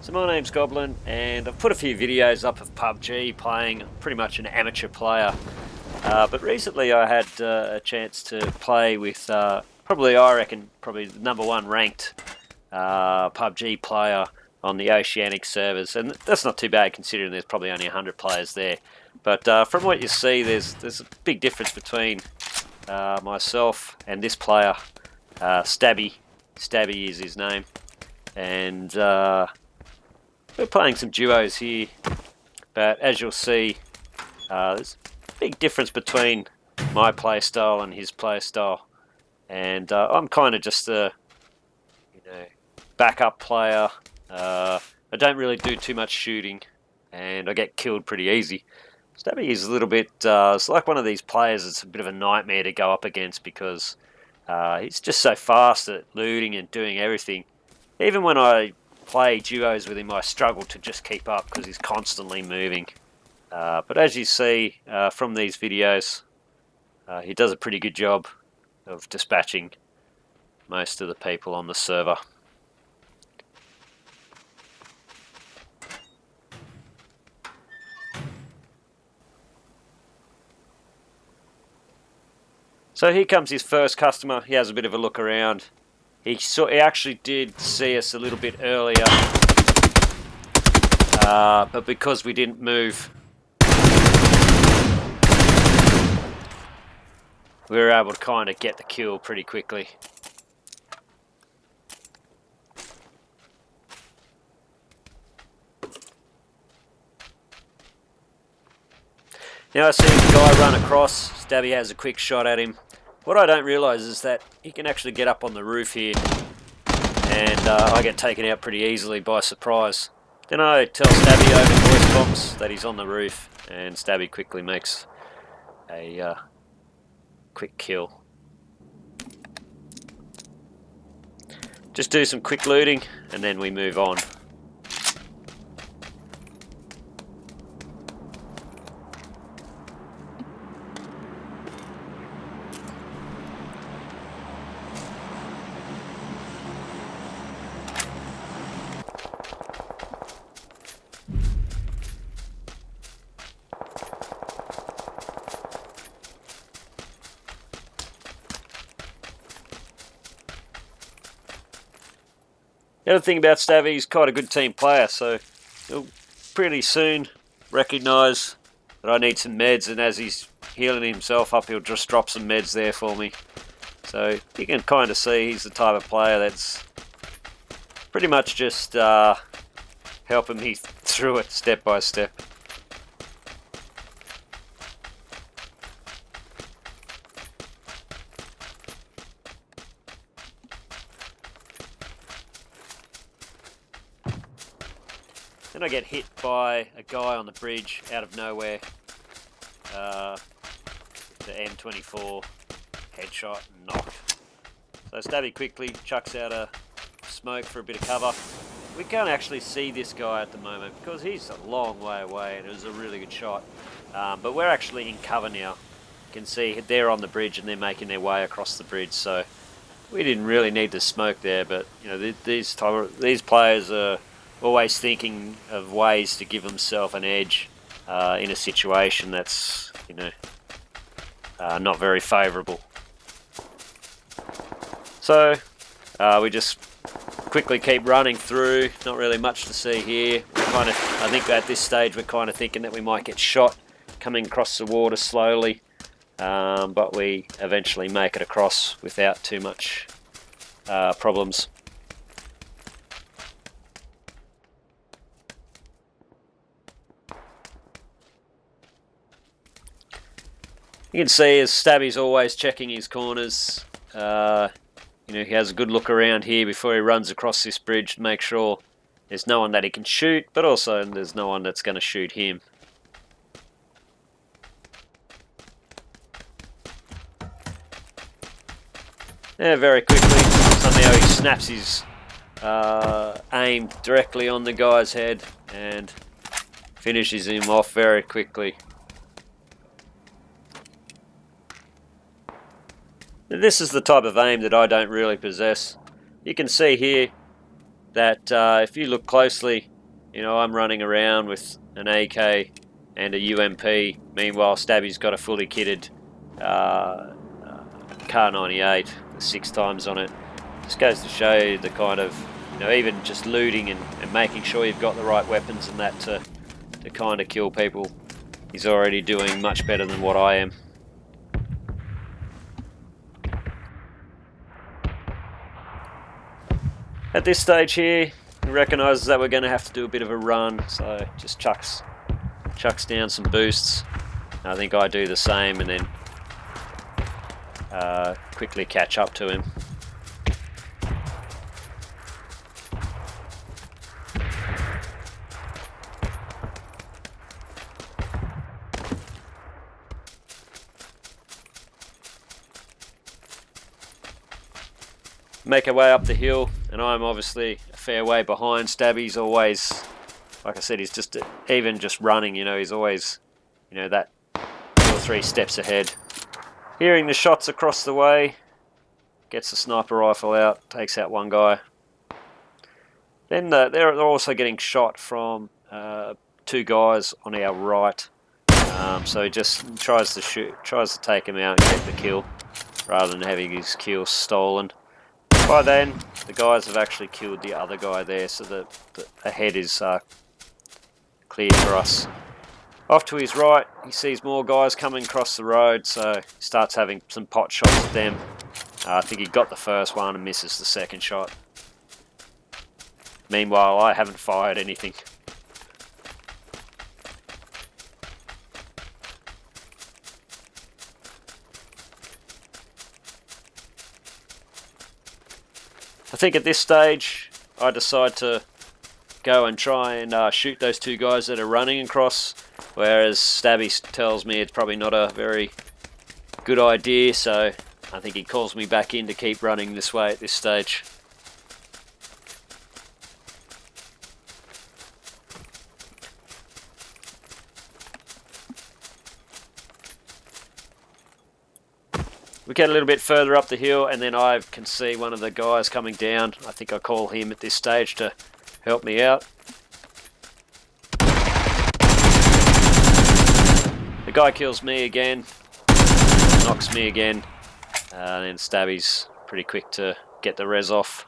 So my name's Goblin, and I've put a few videos up of PUBG playing. Pretty much an amateur player, but recently I had a chance to play with probably the #1 ranked PUBG player on the Oceanic servers, and that's not too bad considering there's probably only 100 players there. But from what you see, there's a big difference between myself and this player. Stabby is his name, and we're playing some duos here, but as you'll see, there's a big difference between my playstyle and his playstyle. And I'm kind of just a backup player. I don't really do too much shooting, and I get killed pretty easy. Stabby is a little bit, it's like one of these players that's a bit of a nightmare to go up against because he's just so fast at looting and doing everything. Even when I play duos with him, I struggle to just keep up because he's constantly moving. But as you see from these videos, he does a pretty good job of dispatching most of the people on the server. So here comes his first customer. He has a bit of a look around. He actually did see us a little bit earlier, but because we didn't move, we were able to kind of get the kill pretty quickly. Now I see the guy run across. Stabby has a quick shot at him. What I don't realise is that he can actually get up on the roof here, and I get taken out pretty easily by surprise. Then I tell Stabby over voice box that he's on the roof, and Stabby quickly makes a quick kill. Just do some quick looting, and then we move on. The other thing about Stabby, he's quite a good team player, so he'll pretty soon recognise that I need some meds, and as he's healing himself up, he'll just drop some meds there for me. So you can kind of see he's the type of player that's pretty much just helping me through it step by step. Then I get hit by a guy on the bridge out of nowhere. The M24 headshot and knocked. So Stabby quickly chucks out a smoke for a bit of cover. We can't actually see this guy at the moment because he's a long way away and it was a really good shot. But we're actually in cover now. You can see they're on the bridge and they're making their way across the bridge. So we didn't really need to smoke there, but you know these players are always thinking of ways to give themselves an edge in a situation that's not very favourable. So we just quickly keep running through. Not really much to see here. I think at this stage we're kind of thinking that we might get shot coming across the water slowly, but we eventually make it across without too much problems. You can see as Stabby's always checking his corners. He has a good look around here before he runs across this bridge to make sure there's no one that he can shoot, but also there's no one that's going to shoot him. Yeah, very quickly, somehow he snaps his aim directly on the guy's head and finishes him off very quickly. This is the type of aim that I don't really possess. You can see here, that if you look closely, you know, I'm running around with an AK and a UMP. Meanwhile, Stabby's got a fully kitted Car 98 with 6 times on it. Just goes to show you the kind of, you know, even just looting and making sure you've got the right weapons and that to kind of kill people. He's already doing much better than what I am. At this stage here, he recognises that we're going to have to do a bit of a run, so just chucks down some boosts. I think I do the same and then quickly catch up to him. Make our way up the hill, and I'm obviously a fair way behind. Stabby's always, like I said, he's just even just running, you know, he's always, you know, that 2 or 3 steps ahead. Hearing the shots across the way, gets the sniper rifle out, takes out one guy. Then they're also getting shot from 2 guys on our right, so he just tries to take him out and get the kill, rather than having his kill stolen. By then, the guys have actually killed the other guy there, so the head is clear for us. Off to his right, he sees more guys coming across the road, so he starts having some pot shots at them. I think he got the first one and misses the second shot. Meanwhile, I haven't fired anything. I think at this stage, I decide to go and try and shoot those 2 guys that are running across, whereas Stabby tells me it's probably not a very good idea, so I think he calls me back in to keep running this way at this stage. We get a little bit further up the hill and then I can see one of the guys coming down. I think I call him at this stage to help me out. The guy kills me again, knocks me again, and then Stabby's pretty quick to get the res off.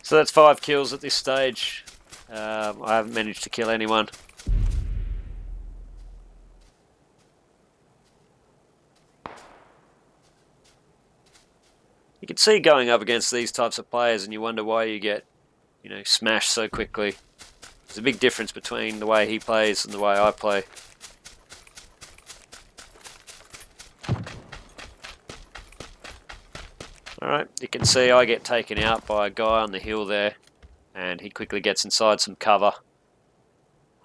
So that's 5 kills at this stage. I haven't managed to kill anyone. You can see going up against these types of players and you wonder why you get, you know, smashed so quickly. There's a big difference between the way he plays and the way I play. Alright, you can see I get taken out by a guy on the hill there, and he quickly gets inside some cover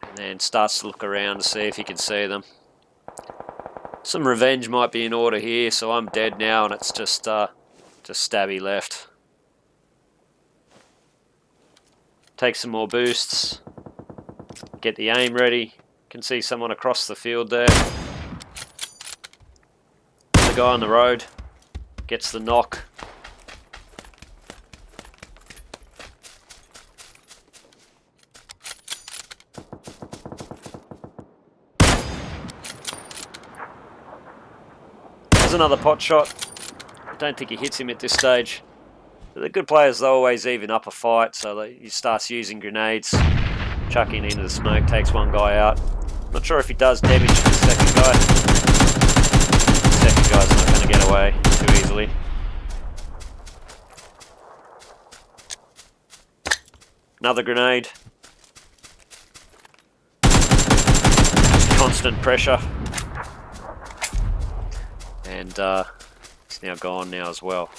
and then starts to look around to see if he can see them. Some revenge might be in order here, so I'm dead now and it's just Stabby left. Take some more boosts, get the aim ready. Can see someone across the field there. The guy on the road gets the knock. There's another pot shot. I don't think he hits him at this stage. But the good players, they always even up a fight, so he starts using grenades, chucking into the smoke, takes one guy out. Not sure if he does damage to the second guy. The second guy's not going to get away too easily. Another grenade. Constant pressure. And he's now gone now as well.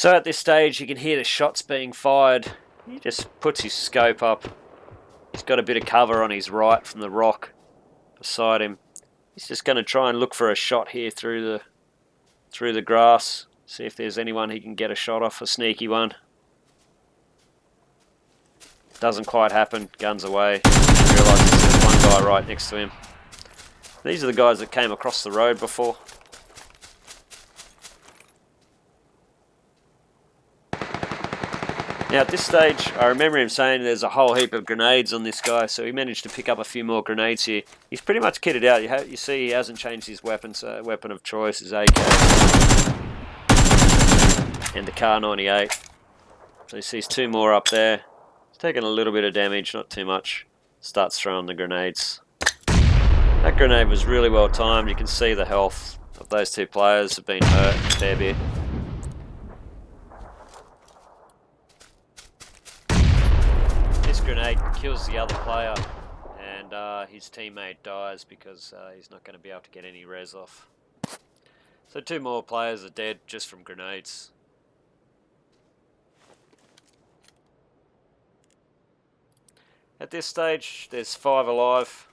So at this stage you can hear the shots being fired. He just puts his scope up. He's got a bit of cover on his right from the rock beside him. He's just going to try and look for a shot here through the grass. See if there's anyone he can get a shot off, a sneaky one. Doesn't quite happen. Guns away. Realises there's one guy right next to him. These are the guys that came across the road before. Now at this stage, I remember him saying there's a whole heap of grenades on this guy, so he managed to pick up a few more grenades here. He's pretty much kitted out. You see he hasn't changed his weapon, so weapon of choice is AK. And the Kar 98. So he sees two more up there. He's taking a little bit of damage, not too much. Starts throwing the grenades. That grenade was really well timed. You can see the health of those two players have been hurt a fair bit. This grenade kills the other player, and his teammate dies because he's not going to be able to get any res off. So two more players are dead just from grenades. At this stage, there's 5 alive.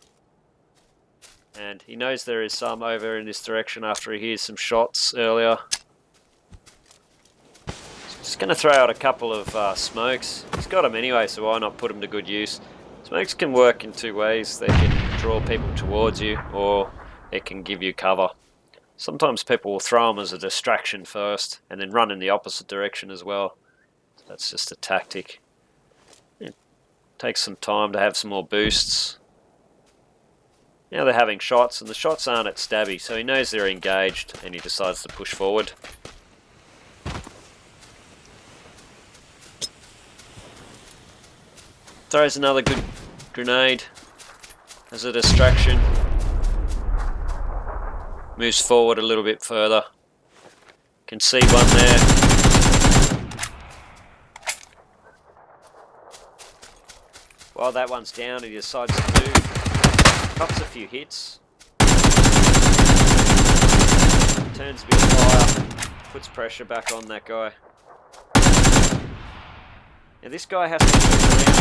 And he knows there is some over in this direction after he hears some shots earlier. Just going to throw out a couple of smokes. He's got them anyway, so why not put them to good use? Smokes can work in two ways. They can draw people towards you, or it can give you cover. Sometimes people will throw them as a distraction first, and then run in the opposite direction as well. That's just a tactic. It takes some time to have some more boosts. Now they're having shots, and the shots aren't at Stabby, so he knows they're engaged, and he decides to push forward. Throws another good grenade as a distraction. Moves forward a little bit further. Can see one there. While that one's down, he decides to move. Cuts a few hits. Turns a bit of fire. Puts pressure back on that guy. Now this guy has to push around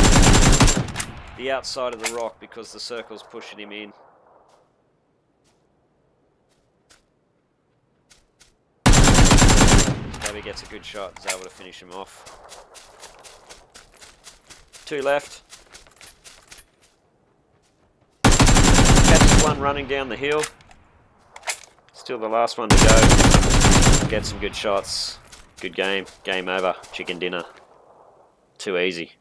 the outside of the rock because the circle's pushing him in. Stabby gets a good shot, is able to finish him off. 2 left. Catches one running down the hill. Still the last one to go. Get some good shots. Good game. Game over. Chicken dinner. Too easy.